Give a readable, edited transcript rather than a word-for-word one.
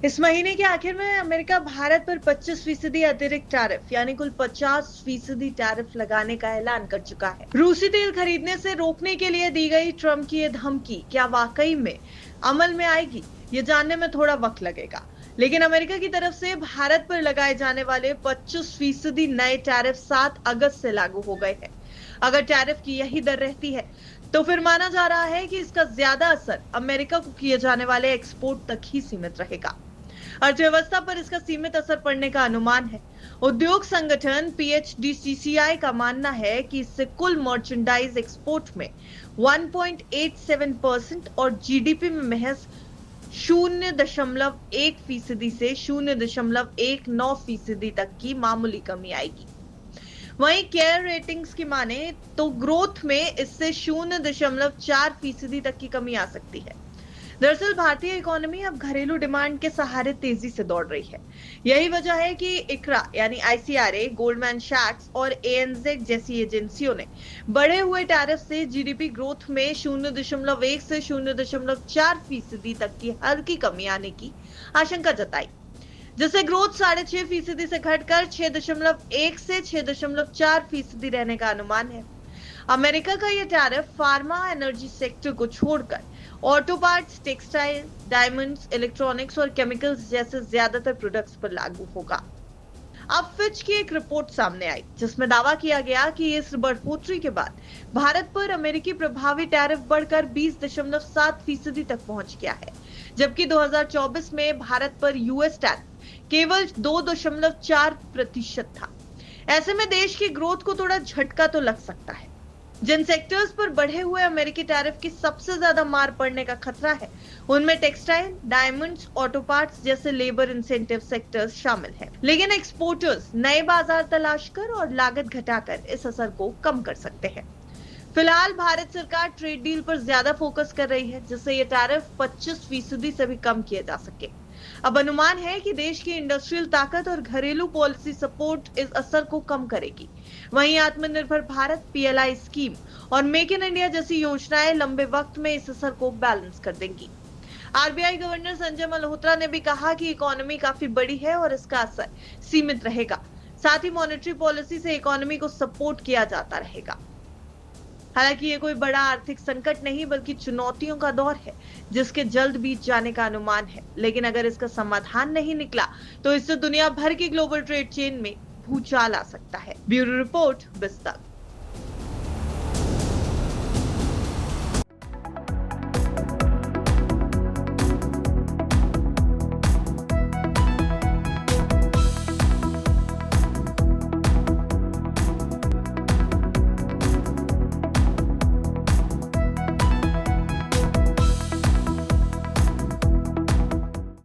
इस महीने के आखिर में अमेरिका भारत पर 25% अतिरिक्त टैरिफ यानी कुल 50% टैरिफ लगाने का ऐलान कर चुका है। रूसी तेल खरीदने से रोकने के लिए दी गई ट्रंप की ये धमकी क्या वाकई में अमल में आएगी, ये जानने में थोड़ा वक्त लगेगा। लेकिन अमेरिका की तरफ से भारत पर लगाए जाने वाले 25% नए टैरिफ 7 अगस्त से लागू हो गए हैं। अगर टैरिफ की यही दर रहती है तो फिर माना जा रहा है कि इसका ज्यादा असर अमेरिका को किए जाने वाले एक्सपोर्ट तक ही सीमित रहेगा। अर्थव्यवस्था पर इसका सीमित असर पड़ने का अनुमान है। उद्योग संगठन PHDCCI का मानना है कि इससे कुल मर्चेंडाइज एक्सपोर्ट में 1.87% और जीडीपी में महज 0.1% से 0.19% तक की मामूली कमी आएगी। वहीं केयर रेटिंग्स की माने तो ग्रोथ में इससे 0.4% तक की कमी आ सकती है। दरअसल भारतीय इकोनॉमी अब घरेलू डिमांड के सहारे तेजी से दौड़ रही है। यही वजह है कि इक्रा यानी ICRA, गोल्डमैन सैक्स और ANZ जैसी एजेंसियों ने बढ़े हुए टैरिफ से जीडीपी ग्रोथ में 0.1 से 0.4% तक की हल्की कमी आने की आशंका जताई, जिससे ग्रोथ 6.5% से घटकर 6.1 से 6.4% रहने का अनुमान है। अमेरिका का यह टैरिफ फार्मा एनर्जी सेक्टर को छोड़कर auto parts, textile, diamonds, electronics और केमिकल्स जैसे ज्यादातर प्रोडक्ट्स पर लागू होगा। अब फिच की एक रिपोर्ट सामने आई जिसमें दावा किया गया कि इस बढ़ोतरी के बाद भारत पर अमेरिकी प्रभावी टैरिफ बढ़कर 20.7% तक पहुंच गया है, जबकि 2024 में भारत पर यूएस टैरिफ केवल 2.4% था। ऐसे में देश की ग्रोथ को थोड़ा झटका तो लग सकता है। जिन सेक्टर्स पर बढ़े हुए अमेरिकी टैरिफ की सबसे ज्यादा मार पड़ने का खतरा है, उनमें टेक्सटाइल, डायमंड्स, ऑटो पार्ट्स जैसे लेबर इंसेंटिव सेक्टर्स शामिल हैं। लेकिन एक्सपोर्टर्स नए बाजार तलाश कर और लागत घटाकर इस असर को कम कर सकते हैं। फिलहाल भारत सरकार ट्रेड डील पर ज्यादा फोकस कर रही है, जिससे ये टैरिफ 25% से भी कम किए जा सके। अब अनुमान है कि देश की इंडस्ट्रियल ताकत और घरेलू पॉलिसी सपोर्ट इस असर को कम करेगी। वहीं आत्मनिर्भर भारत, PLI स्कीम और मेक इन इंडिया जैसी योजनाएं लंबे वक्त में इस असर को बैलेंस कर देंगी। RBI गवर्नर संजय मल्होत्रा ने भी कहा कि इकोनॉमी काफी बड़ी है और इसका असर सीमित रहेगा। साथ ही मॉनेटरी पॉलिसी से इकोनॉमी को सपोर्ट किया जाता रहेगा। हालांकि ये कोई बड़ा आर्थिक संकट नहीं बल्कि चुनौतियों का दौर है जिसके जल्द बीत जाने का अनुमान है। लेकिन अगर इसका समाधान नहीं निकला तो इससे दुनिया भर की ग्लोबल ट्रेड चेन में भूचाल आ सकता है। Bureau report, बिस्तक।